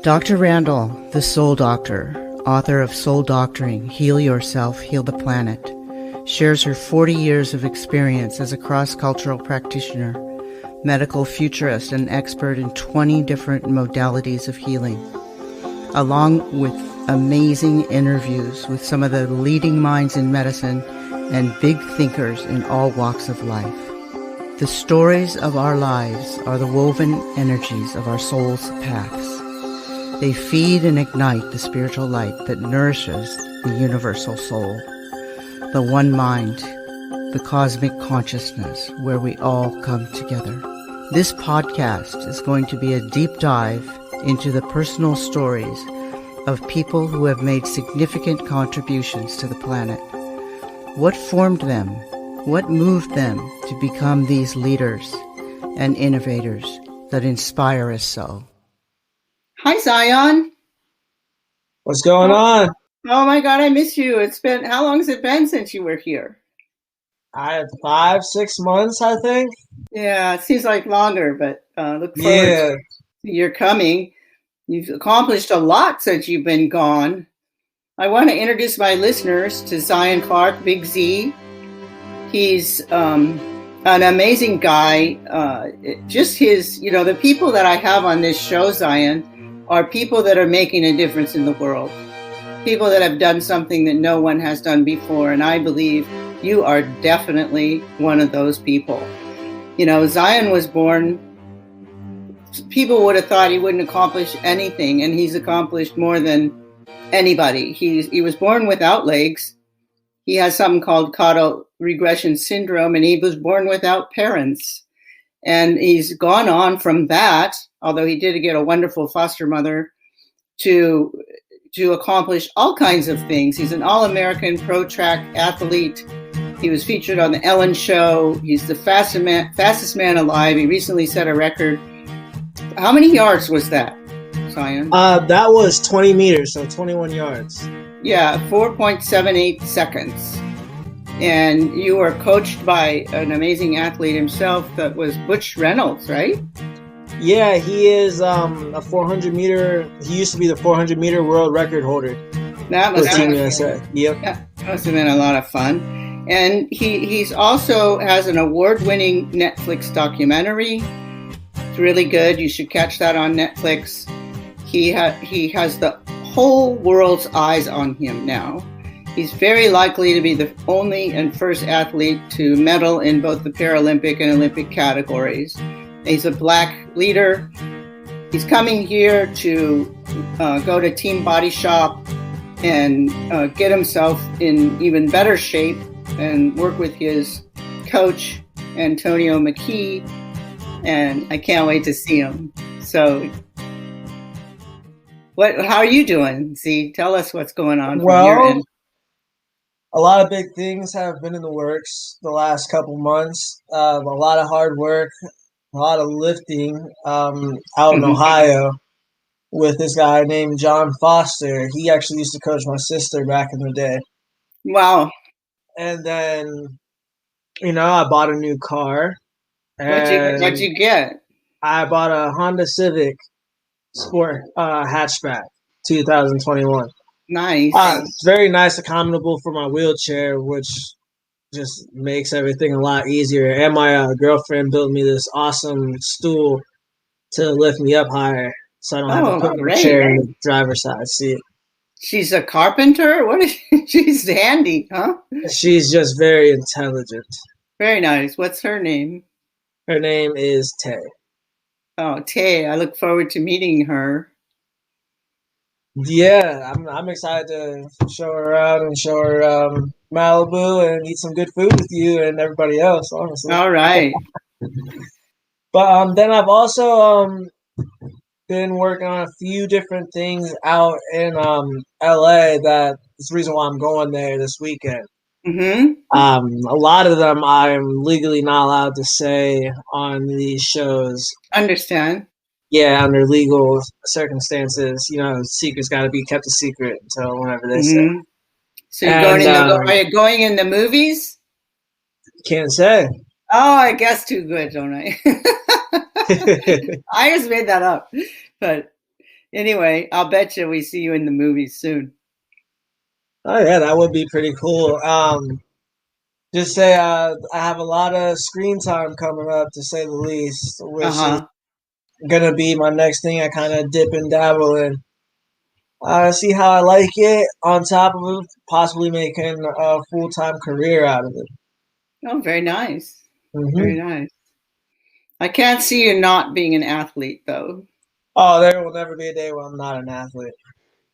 Dr. Randall, the Soul Doctor, author of Soul Doctoring, Heal Yourself, Heal the Planet, shares her 40 years of experience as a cross-cultural practitioner, medical futurist, and expert in 20 different modalities of healing, along with amazing interviews with some of the leading minds in medicine and big thinkers in all walks of life. The stories of our lives are the woven energies of our soul's paths. They feed and ignite the spiritual light that nourishes the universal soul, the one mind, the cosmic consciousness where we all come together. This podcast is going to be a deep dive into the personal stories of people who have made significant contributions to the planet. What formed them? What moved them to become these leaders and innovators that inspire us so? Hi, Zion. What's going on? Oh my God, I miss you. How long has it been since you were here? I had 5-6 months, I think. Yeah, it seems like longer, but look forward to your coming. You've accomplished a lot since you've been gone. I want to introduce my listeners to Zion Clark, Big Z. He's an amazing guy. Just the people that I have on this show, Zion, are people that are making a difference in the world. People that have done something that no one has done before. And I believe you are definitely one of those people. You know, Zion was born, people would have thought he wouldn't accomplish anything. And he's accomplished more than anybody. He was born without legs. He has something called caudal regression syndrome, and he was born without parents. And he's gone on from that, although he did get a wonderful foster mother, to accomplish all kinds of things. He's an all-American pro-track athlete. He was featured on the Ellen Show. He's the fastest man alive. He recently set a record. How many yards was that, Zion? That was 20 meters, so 21 yards. Yeah, 4.78 seconds. And you were coached by an amazing athlete himself that was Butch Reynolds, right? Yeah, he is a 400 meter. He used to be the 400 meter world record holder. That must Team USA. Yep. That must have been a lot of fun. And he's also has an award-winning Netflix documentary. It's really good. You should catch that on Netflix. He has the whole world's eyes on him now. He's very likely to be the only and first athlete to medal in both the Paralympic and Olympic categories. He's a Black leader. He's coming here to go to Team Body Shop and get himself in even better shape and work with his coach, Antonio McKee. And I can't wait to see him. So how are you doing? Z, tell us what's going on from your end. A lot of big things have been in the works the last couple months. A lot of hard work, a lot of lifting out in Ohio with this guy named John Foster. He actually used to coach my sister back in the day. Wow. And then, I bought a new car. What'd you get? I bought a Honda Civic Sport hatchback, 2021. Nice. It's very nice, accommodable for my wheelchair, which just makes everything a lot easier. And my girlfriend built me this awesome stool to lift me up higher, so I don't have to put my chair in the driver's side seat. She's a carpenter? She's handy, huh? She's just very intelligent. Very nice. What's her name? Her name is Tay. Oh, Tay. I look forward to meeting her. Yeah, I'm excited to show her around and show her Malibu and eat some good food with you and everybody else, honestly. All right. But then I've also been working on a few different things out in LA. That's the reason why I'm going there this weekend. Mm-hmm. A lot of them I'm legally not allowed to say on these shows. Understand. Yeah, under legal circumstances, secret's got to be kept a secret until whenever they say. So are you going in the movies? Can't say. Oh, I guess too good, don't I? I just made that up. But Anyway, I'll bet you we see you in the movies soon. Oh yeah, that would be pretty cool. Just say I have a lot of screen time coming up, to say the least, which is gonna be my next thing I kind of dip and dabble in. See how I like it. On top of possibly making a full-time career out of it. Oh, very nice. Very nice. I can't see you not being an athlete, though. Oh, there will never be a day where I'm not an athlete.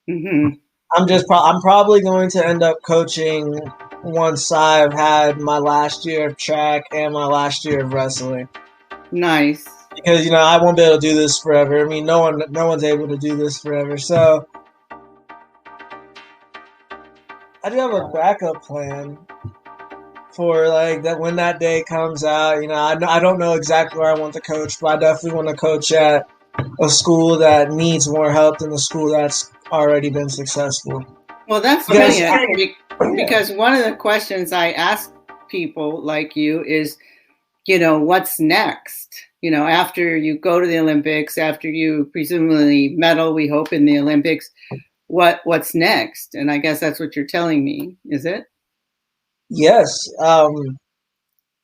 Mm-hmm. I'm probably going to end up coaching once I've had my last year of track and my last year of wrestling. Nice. Because I won't be able to do this forever. I mean, no one's able to do this forever. So I do have a backup plan for like that when that day comes out. I don't know exactly where I want to coach, but I definitely want to coach at a school that needs more help than the school that's already been successful. Well, that's brilliant, because one of the questions I ask people like you is, what's next? After you go to the Olympics, after you presumably medal, we hope, in the Olympics, what's next? And I guess that's what you're telling me, is it? Yes.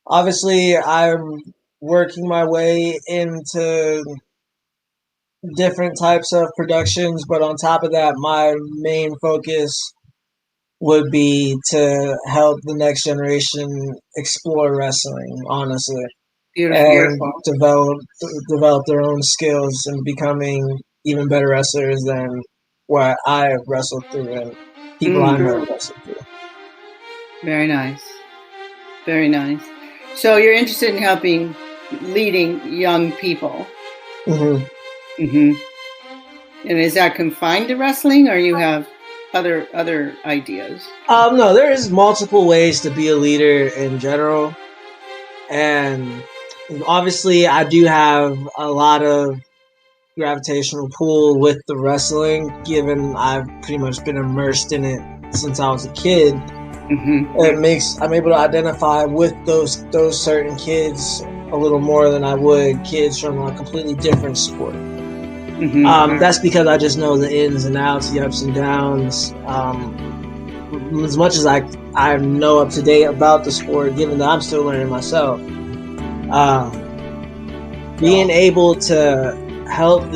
Obviously, I'm working my way into different types of productions, but on top of that, my main focus would be to help the next generation explore wrestling, honestly. Beautiful. And develop their own skills and becoming even better wrestlers than what I have wrestled through and people I know wrestled through. Very nice. Very nice. So you're interested in helping leading young people. Mm-hmm. Mm-hmm. And is that confined to wrestling, or you have other ideas? No, there's multiple ways to be a leader in general. And obviously I do have a lot of gravitational pull with the wrestling, given I've pretty much been immersed in it since I was a kid. Mm-hmm. I'm able to identify with those certain kids a little more than I would kids from a completely different sport. Mm-hmm. That's because I just know the ins and outs, the ups and downs. As much as I know up to date about the sport, given that I'm still learning myself, being able to help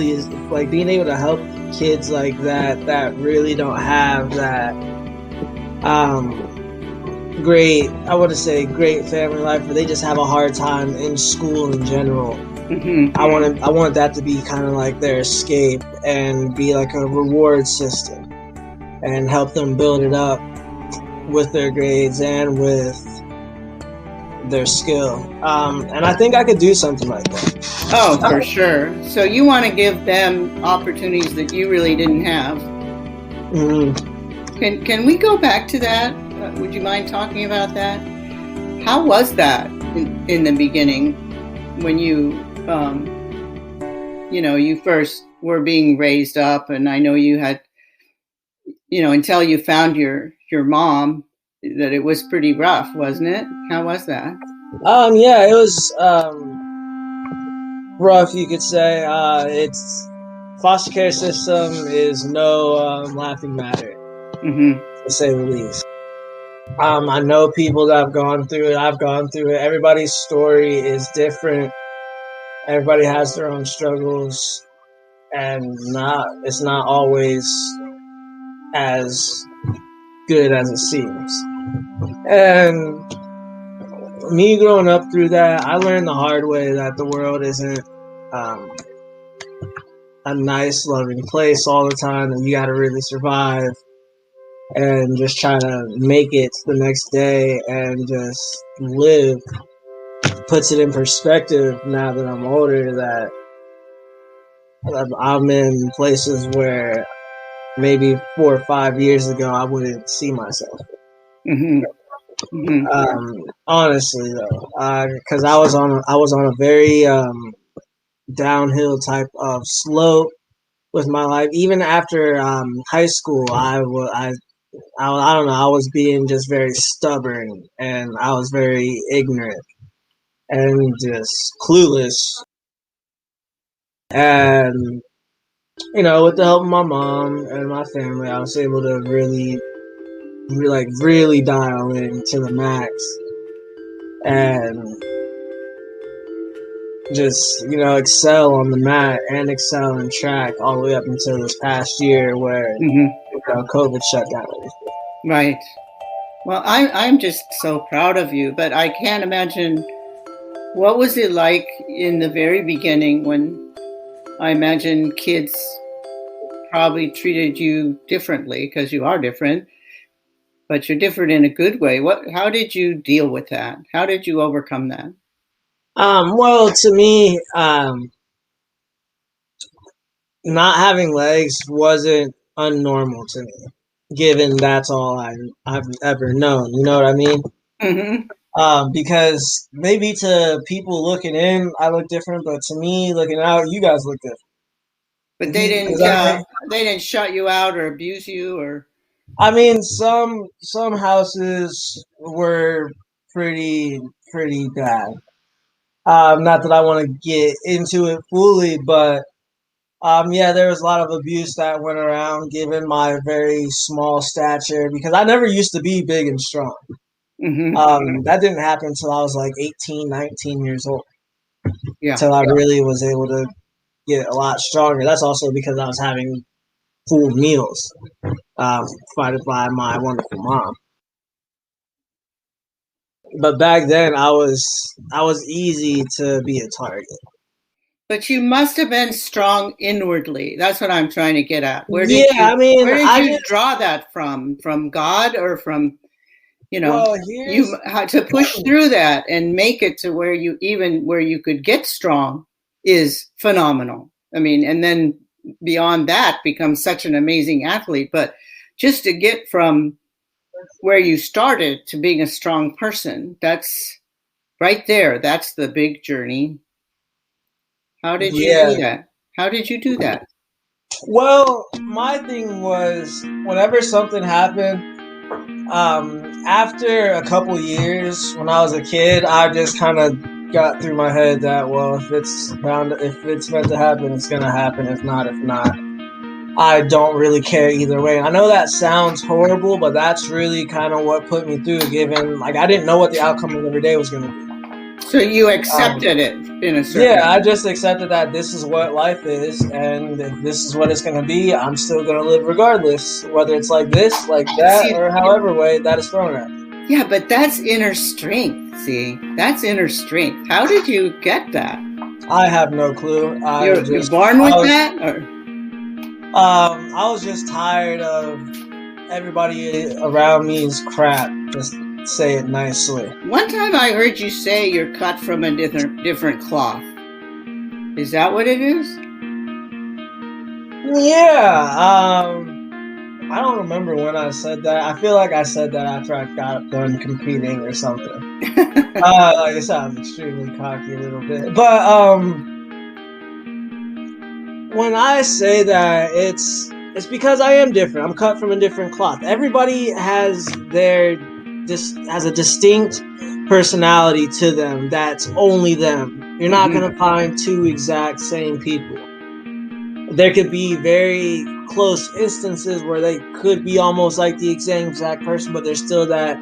kids like that really don't have that great family life, but they just have a hard time in school in general. Mm-hmm. I want that to be kind of like their escape and be like a reward system and help them build it up with their grades and with their skill. And I think I could do something like that. Oh, for sure. So you want to give them opportunities that you really didn't have. Mm-hmm. Can we go back to that? Would you mind talking about that? How was that in the beginning when you you first were being raised up, and I know you had, until you found your mom, that it was pretty rough, wasn't it? How was that? Yeah, it was rough, you could say. It's foster care system is no laughing matter, to say the least. I know people that have gone through it. I've gone through it. Everybody's story is different. Everybody has their own struggles, and it's not always as good as it seems. And me growing up through that, I learned the hard way that the world isn't a nice, loving place all the time, and you got to really survive and just try to make it the next day and just live. Puts it in perspective now that I'm older, that I'm in places where maybe 4 or 5 years ago I wouldn't see myself. Mm-hmm. Mm-hmm. Honestly, though, because I was on a very downhill type of slope with my life. Even after high school, I don't know. I was being just very stubborn, and I was very ignorant and just clueless. And with the help of my mom and my family, I was able to really dial in to the max and just, excel on the mat and excel in track all the way up until this past year where COVID shut down everything. Right. Well, I'm just so proud of you, but I can't imagine, what was it like in the very beginning when I imagine kids probably treated you differently because you are different, but you're different in a good way. How did you deal with that? How did you overcome that? Well, to me, not having legs wasn't unnormal to me, given that's all I've ever known. You know what I mean? Mm-hmm. Because maybe to people looking in, I look different, but to me, looking out, you guys look different. But they didn't shut you out or abuse you, or. I mean, some houses were pretty bad. Not that I want to get into it fully, but yeah, there was a lot of abuse that went around given my very small stature because I never used to be big and strong. Mm-hmm. That didn't happen until I was like 18, 19 years old. Yeah. Until I really was able to get a lot stronger. That's also because I was having full meals provided by my wonderful mom. But back then, I was easy to be a target. But you must have been strong inwardly. That's what I'm trying to get at. Where did you draw that from? From God or from, you had to push through that and make it to where you could get strong is phenomenal. I mean, and then beyond that become such an amazing athlete. But just to get from where you started to being a strong person, that's right there. That's the big journey. How did you do that? How did you do that? Well, my thing was whenever something happened, after a couple years when I was a kid, I just kind of got through my head that, well, if it's meant to happen, it's going to happen. If not, I don't really care either way. I know that sounds horrible, but that's really kind of what put me through, given, I didn't know what the outcome of every day was going to be. So you accepted it in a certain way. I just accepted that this is what life is, and if this is what it's going to be, I'm still going to live regardless, whether it's like this, like that, or however way that is thrown at me. Yeah, but that's inner strength, see? That's inner strength. How did you get that? I have no clue. You're born with that? Or? I was just tired of everybody around me's crap. Just say it nicely. One time I heard you say you're cut from a different cloth. Is that what it is? Yeah. I don't remember when I said that. I feel like I said that after I got done competing or something. It sounds extremely cocky a little bit. But when I say that, it's because I am different. I'm cut from a different cloth. Everybody has a distinct personality to them that's only them. You're not going to find two exact same people. There could be very close instances where they could be almost like the exact person, but there's still that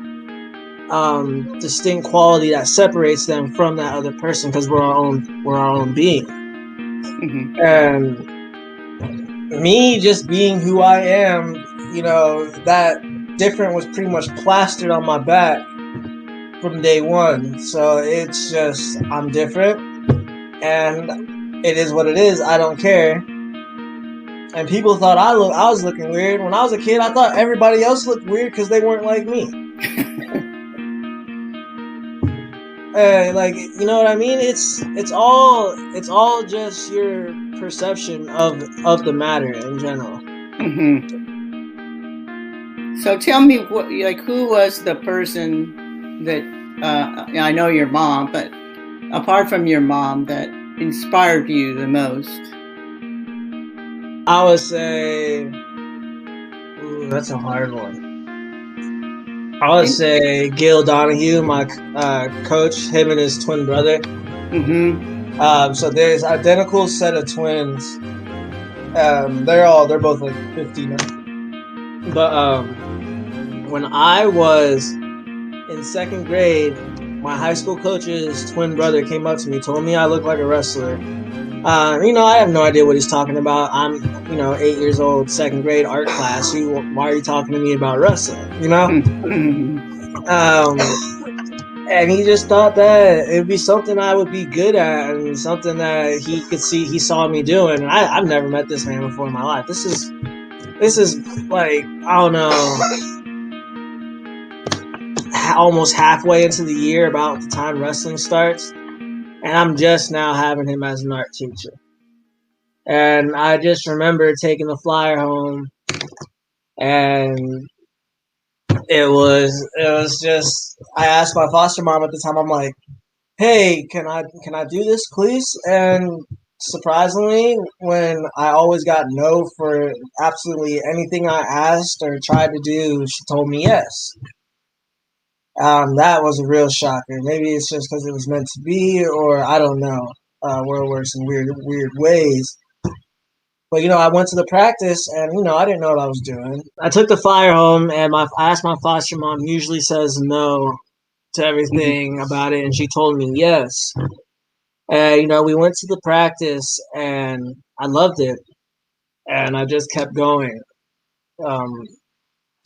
distinct quality that separates them from that other person because we're our own being. Mm-hmm. And me just being who I am, that different was pretty much plastered on my back from day one. So it's just, I'm different and it is what it is. I don't care. And people thought I was looking weird. When I was a kid, I thought everybody else looked weird because they weren't like me. You know what I mean? It's all just your perception of the matter in general. Mm-hmm. So tell me, who was the person that I know your mom, but apart from your mom, that inspired you the most? I would say, that's a hard one. I would say Gail Donahue, my coach, him and his twin brother. Mm-hmm. So there's identical set of twins, They're both like 50 now. But when I was in second grade, my high school coach's twin brother came up to me, told me I looked like a wrestler. I have no idea what he's talking about. I'm, 8 years old, second grade art class. Why are you talking to me about wrestling? And he just thought that it'd be something I would be good at and something that he saw me doing. And I've never met this man before in my life. This is like, I don't know, almost halfway into the year, about the time wrestling starts. And I'm just now having him as an art teacher. And I just remember taking the flyer home, and it was just, I asked my foster mom at the time, I'm like, hey, can I do this, please? And surprisingly, when I always got no for absolutely anything I asked or tried to do, she told me yes. That was a real shocker. Maybe it's just because it was meant to be, or I don't know. World works in weird ways. But, I went to the practice, and, I didn't know what I was doing. I took the flyer home, and I asked my foster mom, usually says no to everything about it, and she told me yes. And, we went to the practice, and I loved it, and I just kept going.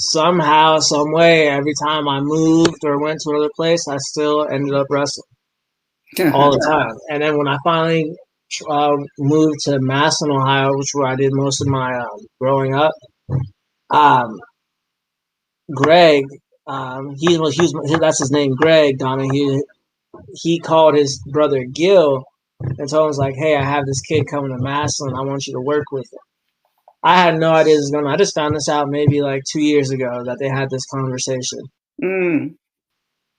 Somehow, some way, every time I moved or went to another place, I still ended up wrestling all the time. And then when I finally moved to Massillon, Ohio, which is where I did most of my growing up, Greg, that's his name, Greg, Donna. He called his brother Gil and told him, like, hey, I have this kid coming to Massillon. I want you to work with him. I had no idea this was going on. I just found this out maybe like 2 years ago that they had this conversation.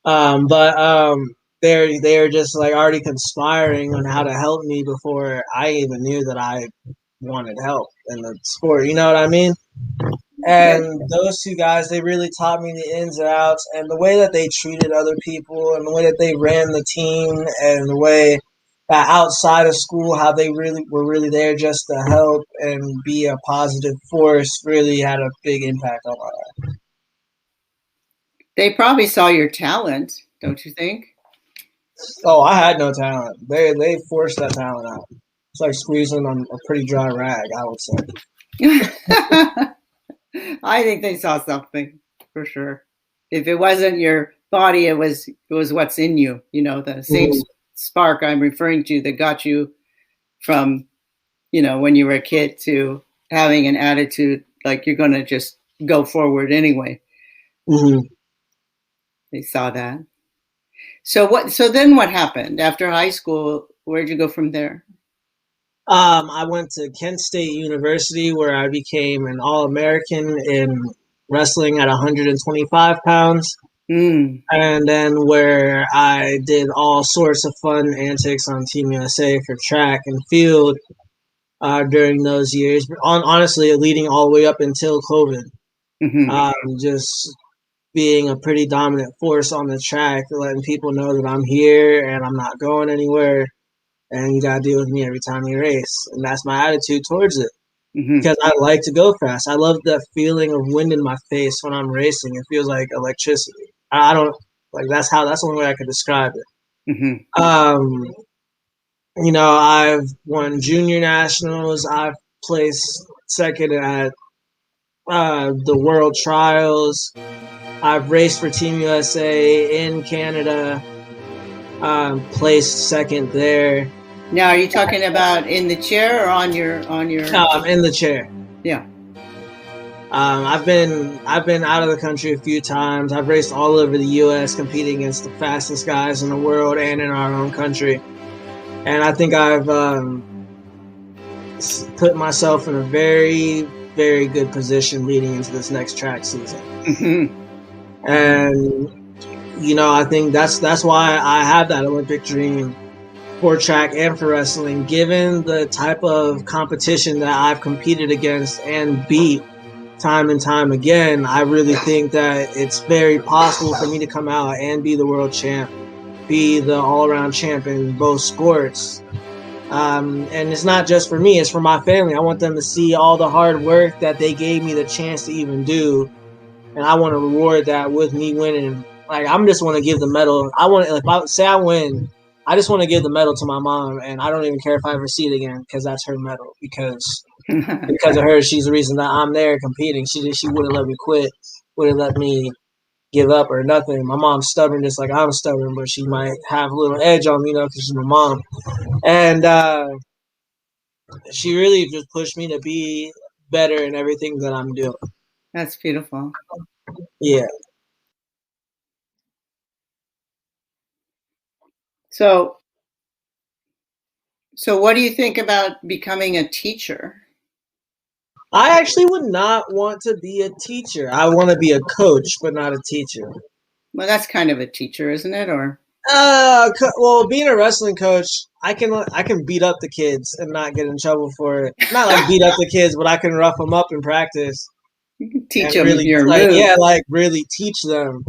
But they're just like already conspiring on how to help me before I even knew that I wanted help in the sport. You know what I mean? And those two guys, they really taught me the ins and outs, and the way that they treated other people, and the way that they ran the team, and the way that outside of school, how they really were really there just to help and be a positive force, really had a big impact on my life. They probably saw your talent, don't you think? Oh, I had no talent. They forced that talent out. It's like squeezing on a pretty dry rag, I would say. I think they saw something for sure. If it wasn't your body, it was what's in you. The same spark I'm referring to that got you from, when you were a kid to having an attitude like you're going to just go forward anyway. Mm-hmm. They saw that. So then what happened after high school? Where'd you go from there? I went to Kent State University, where I became an All-American in wrestling at 125 pounds. And then where I did all sorts of fun antics on Team USA for track and field during those years. Honestly, leading all the way up until COVID. Just being a pretty dominant force on the track, letting people know that I'm here and I'm not going anywhere. And you got to deal with me every time you race. And that's my attitude towards it. Because I like to go fast. I love that feeling of wind in my face when I'm racing. It feels like electricity. I don't, like, that's the only way I could describe it. I've won junior nationals. I've placed second at the world trials. I've raced for Team USA in Canada. Placed second there. Now, are you talking about in the chair or on your? No, in the chair. Yeah. I've been out of the country a few times. I've raced all over the U.S. competing against the fastest guys in the world and in our own country. And I think I've put myself in a very, very good position leading into this next track season. And I think that's why I have that Olympic dream for track and for wrestling, given the type of competition that I've competed against and beat time and time again. I really think that it's very possible for me to come out and be the world champ, be the all-around champ in both sports. And it's not just for me, it's for my family. I want them to see all the hard work that they gave me the chance to even do. And I want to reward that with me winning. Like, I'm just want to give the medal. If I say I win, I just want to give the medal to my mom, and I don't even care if I ever see it again, because that's her medal. Because of her, she's the reason that I'm there competing. She wouldn't let me quit, wouldn't let me give up or nothing. My mom's stubborn, just like I'm stubborn, but she might have a little edge on me, because she's my mom. And she really just pushed me to be better in everything that I'm doing. That's beautiful. Yeah. So what do you think about becoming a teacher? I actually would not want to be a teacher. I want to be a coach, but not a teacher. Well, that's kind of a teacher, isn't it? Or well, being a wrestling coach, I can beat up the kids and not get in trouble for it. Not like beat up the kids, but I can rough them up in practice. You can teach them your move. Yeah, really teach them.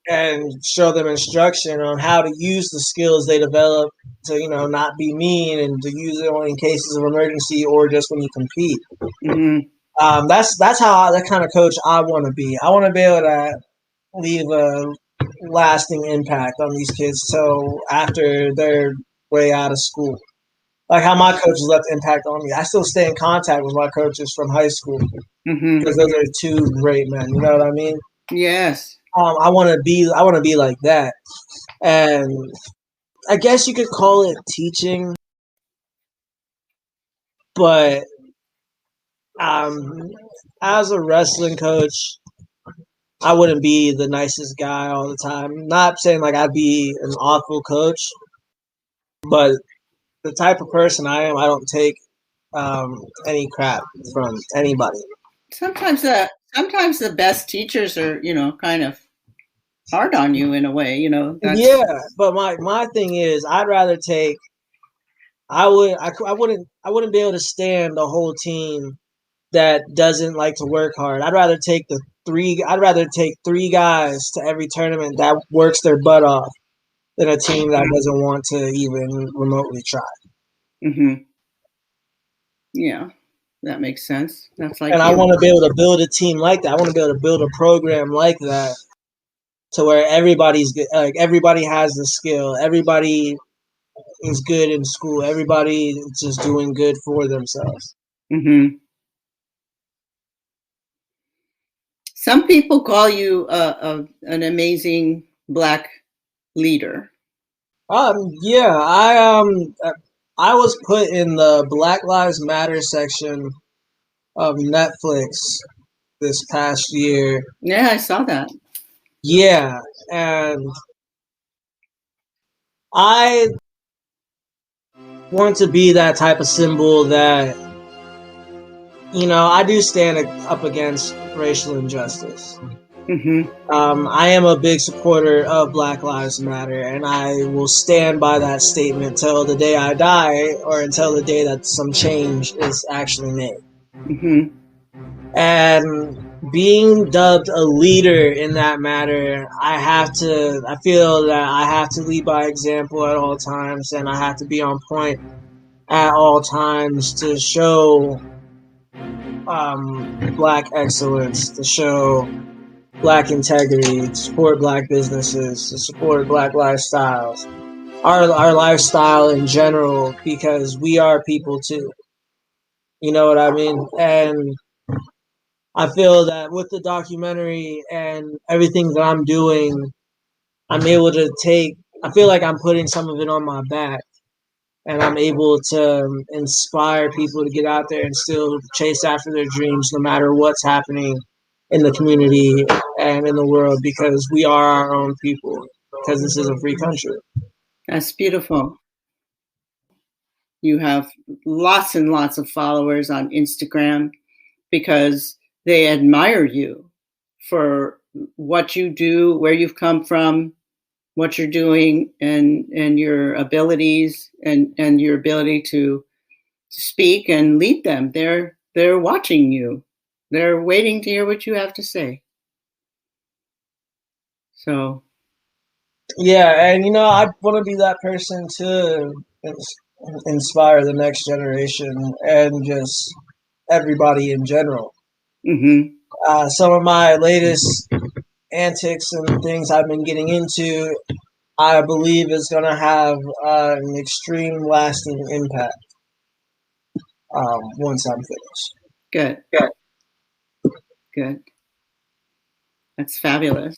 And show them instruction on how to use the skills they develop to, not be mean, and to use it only in cases of emergency or just when you compete. Mm-hmm. That's that kind of coach I want to be. I want to be able to leave a lasting impact on these kids till after they're way out of school. Like how my coaches left impact on me. I still stay in contact with my coaches from high school, because those are two great men. You know what I mean? Yes. I want to be like that. And I guess you could call it teaching, but as a wrestling coach, I wouldn't be the nicest guy all the time. Not saying like I'd be an awful coach, but the type of person I am, I don't take any crap from anybody. Sometimes the best teachers are, kind of hard on you in a way, That's... Yeah, but my thing is, I'd rather take. I wouldn't be able to stand the whole team that doesn't like to work hard. I'd rather take three guys to every tournament that works their butt off than a team that doesn't want to even remotely try. Mm-hmm. Yeah, that makes sense. That's like. And I want to be able to build a team like that. I want to be able to build a program like that, to where everybody's good. Like everybody has the skill. Everybody is good in school. Everybody is just doing good for themselves. Mm-hmm. Some people call you an amazing Black leader. Yeah, I was put in the Black Lives Matter section of Netflix this past year. Yeah, I saw that. Yeah, and I want to be that type of symbol that, I do stand up against racial injustice. Mm-hmm. I am a big supporter of Black Lives Matter, and I will stand by that statement till the day I die, or until the day that some change is actually made. Mm-hmm. And being dubbed a leader in that matter, I feel that I have to lead by example at all times, and I have to be on point at all times to show Black excellence, to show Black integrity, to support Black businesses, to support Black lifestyles, our lifestyle in general, because we are people too. You know what I mean? And I feel that with the documentary and everything that I'm doing, I'm able to I feel like I'm putting some of it on my back, and I'm able to inspire people to get out there and still chase after their dreams no matter what's happening in the community and in the world, because we are our own people, because this is a free country. That's beautiful. You have lots and lots of followers on Instagram because they admire you for what you do, where you've come from, what you're doing, and your abilities and your ability to speak and lead them. They're watching you. They're waiting to hear what you have to say. So yeah, and I want to be that person too, inspire the next generation and just everybody in general. Mm-hmm. Some of my latest antics and things I've been getting into, I believe is going to have an extreme lasting impact once I'm finished. Good. Good. That's fabulous.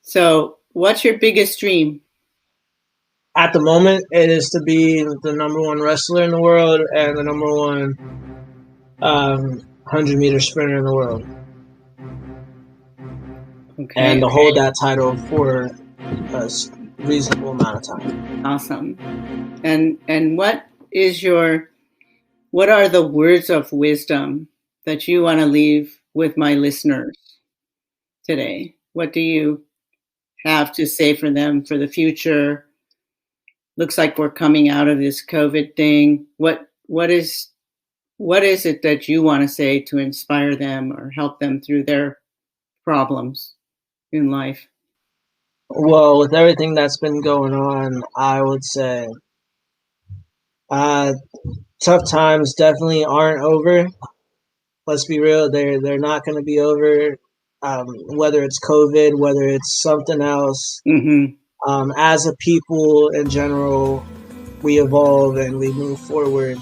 So, what's your biggest dream? At the moment, it is to be the number one wrestler in the world and the number one 100-meter sprinter in the world. Okay. And to hold that title for a reasonable amount of time. Awesome. And what are the words of wisdom that you want to leave with my listeners today? What do you have to say for them for the future? Looks like we're coming out of this COVID thing. What is it that you want to say to inspire them or help them through their problems in life? Well, with everything that's been going on, I would say tough times definitely aren't over. Let's be real, they're not going to be over. Whether it's COVID, whether it's something else. Mm-hmm. As a people in general, we evolve and we move forward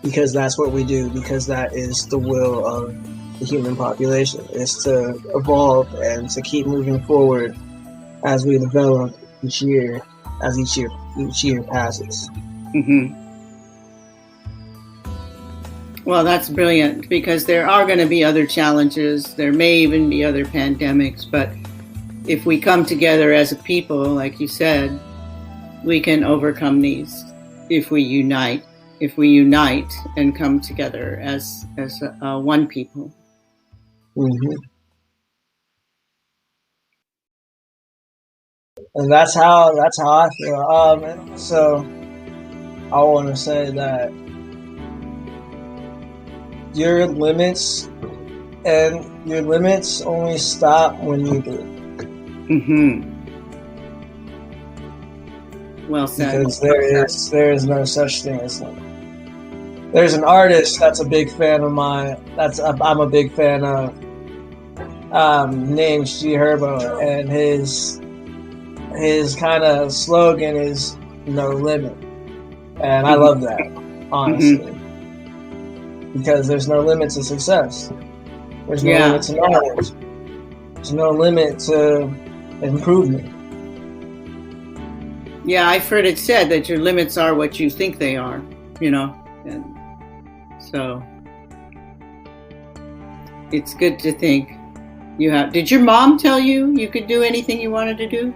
because that's what we do, because that is the will of the human population, is to evolve and to keep moving forward as we develop each year, as each year passes. Mm-hmm. Well, that's brilliant, because there are going to be other challenges. There may even be other pandemics, but if we come together as a people, like you said, we can overcome these if we unite and come together as one people. Mm-hmm. And that's how I feel. So I want to say that your limits only stop when you do. Mm-hmm. Well said. Because there is no such thing as limit. There's an artist that's a big fan of mine. I'm a big fan of. Named G Herbo, and his kind of slogan is "No limit," and I love that, honestly. Mm-hmm. Because there's no limit to success. There's no limit to knowledge. There's no limit to improvement. Yeah, I've heard it said that your limits are what you think they are, and so it's good to think you have. Did your mom tell you could do anything you wanted to do?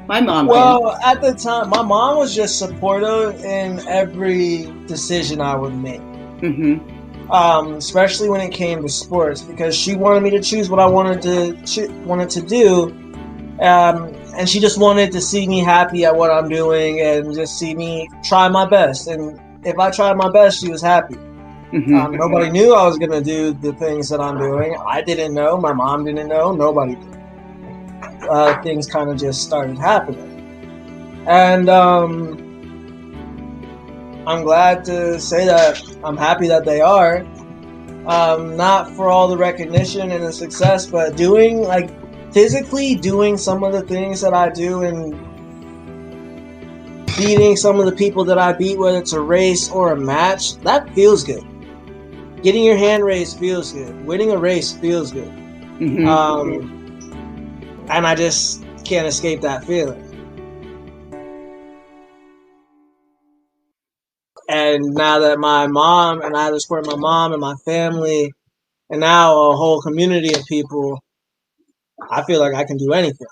My mom did. At the time, my mom was just supportive in every decision I would make. Mm-hmm. Especially when it came to sports, because she wanted me to choose what I wanted to do, and she just wanted to see me happy at what I'm doing and just see me try my best. And if I tried my best, she was happy. Mm-hmm. Nobody knew I was going to do the things that I'm doing. I didn't know. My mom didn't know. Nobody did. Things kind of just started happening, and I'm glad to say that I'm happy that they are. Not for all the recognition and the success, but physically doing some of the things that I do and beating some of the people that I beat, whether it's a race or a match, that feels good. Getting your hand raised feels good. Winning a race feels good. Mm-hmm. And I just can't escape that feeling. And now that my mom, and I have to support my mom and my family, and now a whole community of people, I feel like I can do anything.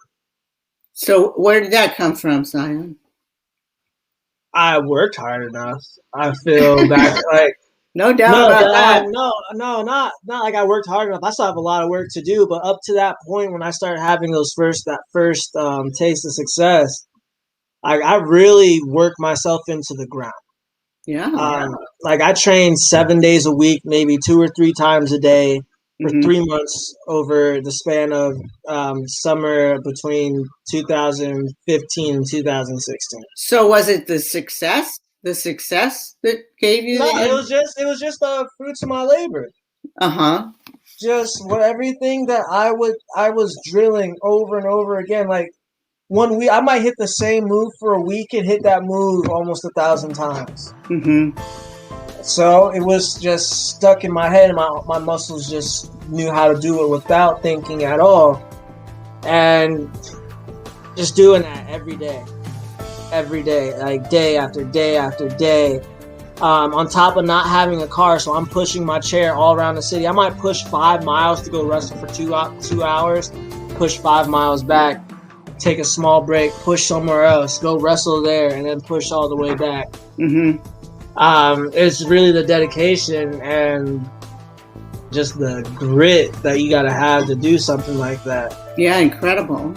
So where did that come from, Zion? I worked hard enough. I feel that no doubt about that. No, not like I worked hard enough. I still have a lot of work to do, but up to that point when I started having that first taste of success, I really worked myself into the ground. Yeah. I trained 7 days a week, maybe 2 or 3 times a day. for 3 months over the span of summer between 2015 and 2016. So was it the success that gave you? No, it was just the fruits of my labor. Just everything that I was drilling over and over again. Like 1 week, I might hit the same move for a week and hit that move almost 1,000 times. So it was just stuck in my head, and my muscles just knew how to do it without thinking at all. And just doing that every day, like day after day after day. On top of not having a car, so I'm pushing my chair all around the city. I might push 5 miles to go wrestle for 2 hours, push 5 miles back, take a small break, push somewhere else, go wrestle there, and then push all the way back. It's really the dedication and just the grit that you got to have to do something like that. Yeah, incredible.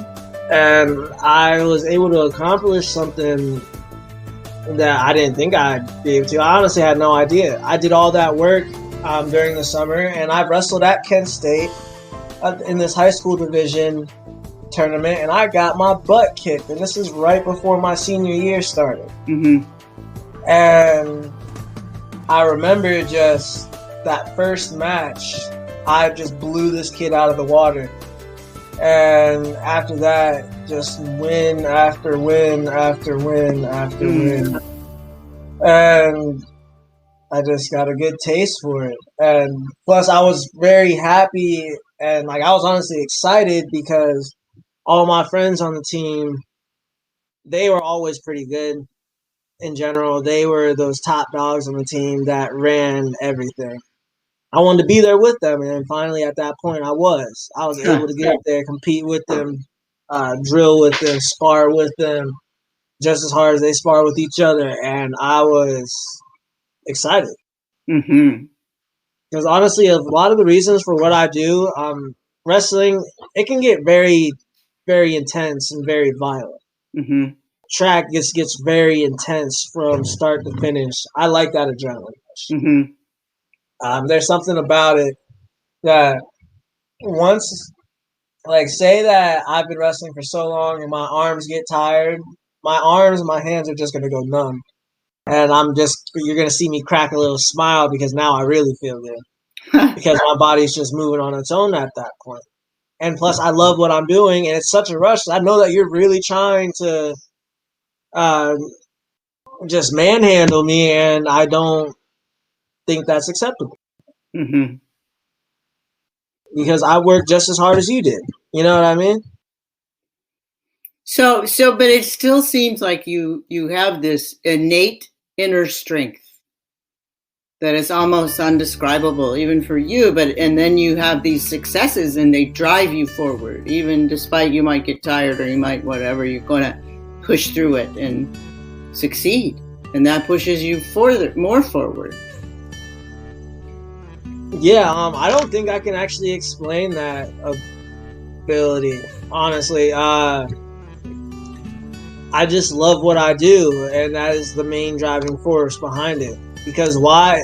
And I was able to accomplish something that I didn't think I'd be able to. I honestly had no idea. I did all that work during the summer, and I wrestled at Kent State in this high school division tournament, and I got my butt kicked. And this is right before my senior year started. And I remember just that first match, I just blew this kid out of the water. And after that, just win after win after win after win. And I just got a good taste for it. And plus, I was very happy, and I was honestly excited because all my friends on the team, they were always pretty good. In general, they were those top dogs on the team that ran everything. I wanted to be there with them, and finally at that point I was able to get up there, compete with them, drill with them, spar with them just as hard as they spar with each other, and I was excited. Because honestly, a lot of the reasons for what I do, wrestling, it can get very, very intense and very violent. Track gets very intense from start to finish. I like that adrenaline rush. There's something about it that once, say that I've been wrestling for so long and my arms get tired, my arms and my hands are just going to go numb. And you're going to see me crack a little smile because now I really feel good. Because my body's just moving on its own at that point. And plus, I love what I'm doing, and it's such a rush. I know that you're really trying to just manhandle me, and I don't think that's acceptable. Because I worked just as hard as you did. You know what I mean? So, but it still seems like you have this innate inner strength that is almost undescribable, even for you. And then you have these successes, and they drive you forward, even despite you might get tired or you might whatever. You're going to push through it and succeed, and that pushes you more forward. Yeah, I don't think I can actually explain that ability, honestly. I just love what I do, and that is the main driving force behind it. Because why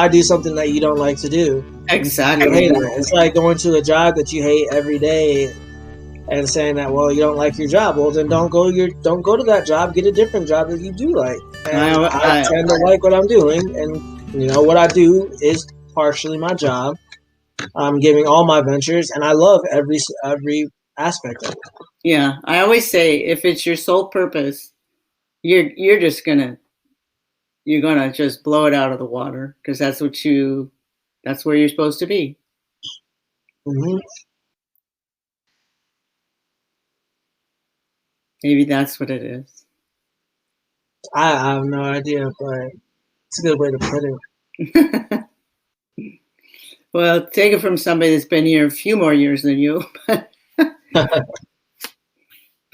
do something that you don't like to do? Exactly. I hate it. It's like going to a job that you hate every day and saying that, well, you don't like your job. Well, then don't go to that job. Get a different job that you do like. And I tend to like what I'm doing, and what I do is partially my job. I'm giving all my ventures, and I love every aspect of it. Yeah, I always say if it's your sole purpose, you're gonna just blow it out of the water, because that's where you're supposed to be. Maybe that's what it is. I have no idea, but it's a good way to put it. Well, take it from somebody that's been here a few more years than you. But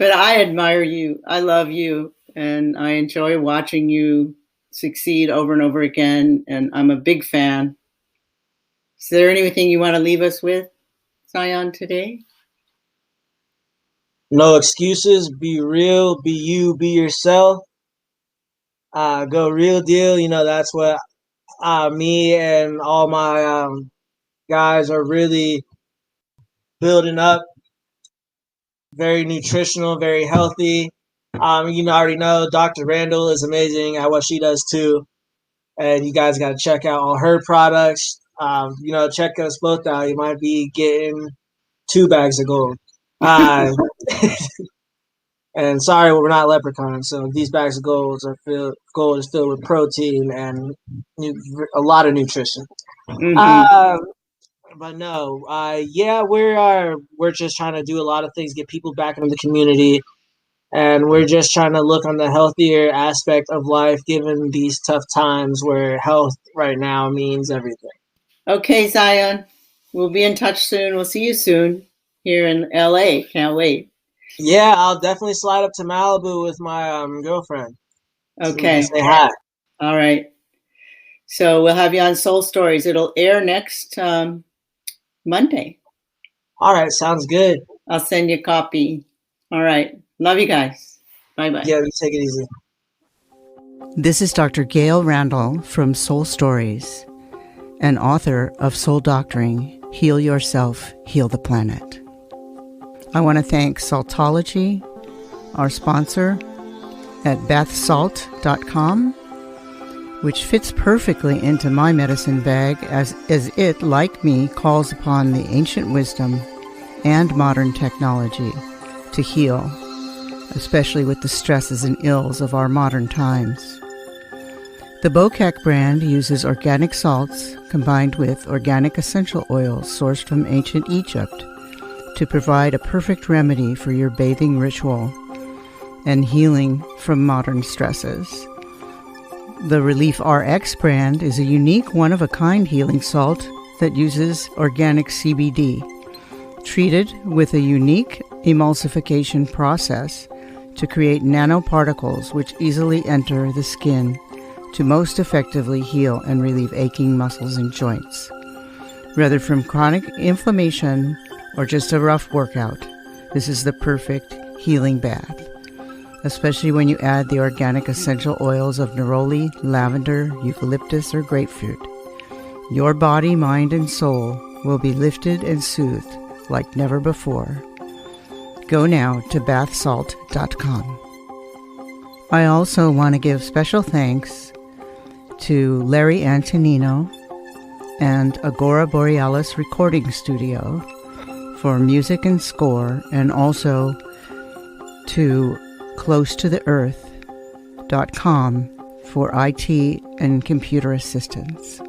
I admire you. I love you. And I enjoy watching you succeed over and over again. And I'm a big fan. Is there anything you want to leave us with, Zion, today? No excuses. Be real. Be you. Be yourself. Go real deal. That's what me and all my guys are really building up. Very nutritional, very healthy. You already know Dr. Randall is amazing at what she does too. And you guys got to check out all her products. Check us both out. You might be getting 2 bags of gold. And sorry, we're not leprechauns. So these bags of gold is filled with protein and a lot of nutrition. Mm-hmm. But no, we're just trying to do a lot of things, get people back into the community, and we're just trying to look on the healthier aspect of life, given these tough times where health right now means everything. Okay, Zion, we'll be in touch soon. We'll see you soon here in LA. Can't wait. Yeah, I'll definitely slide up to Malibu with my girlfriend. Okay. So say hi. All right. So we'll have you on Soul Stories. It'll air next Monday. All right, sounds good. I'll send you a copy. All right. Love you guys. Bye-bye. Yeah, you take it easy. This is Dr. Gail Randall from Soul Stories, and author of Soul Doctoring, Heal Yourself, Heal the Planet. I want to thank Saltology, our sponsor, at bathsalt.com, which fits perfectly into my medicine bag as it, like me, calls upon the ancient wisdom and modern technology to heal, especially with the stresses and ills of our modern times. The Bokak brand uses organic salts combined with organic essential oils sourced from ancient Egypt to provide a perfect remedy for your bathing ritual and healing from modern stresses. The Relief RX brand is a unique one-of-a-kind healing salt that uses organic CBD, treated with a unique emulsification process to create nanoparticles which easily enter the skin to most effectively heal and relieve aching muscles and joints. Whether from chronic inflammation or just a rough workout, this is the perfect healing bath, especially when you add the organic essential oils of neroli, lavender, eucalyptus, or grapefruit. Your body, mind, and soul will be lifted and soothed like never before. Go now to bathsalt.com. I also want to give special thanks to Larry Antonino and Agora Borealis Recording Studio for music and score, and also to closetotheearth.com for IT and computer assistance.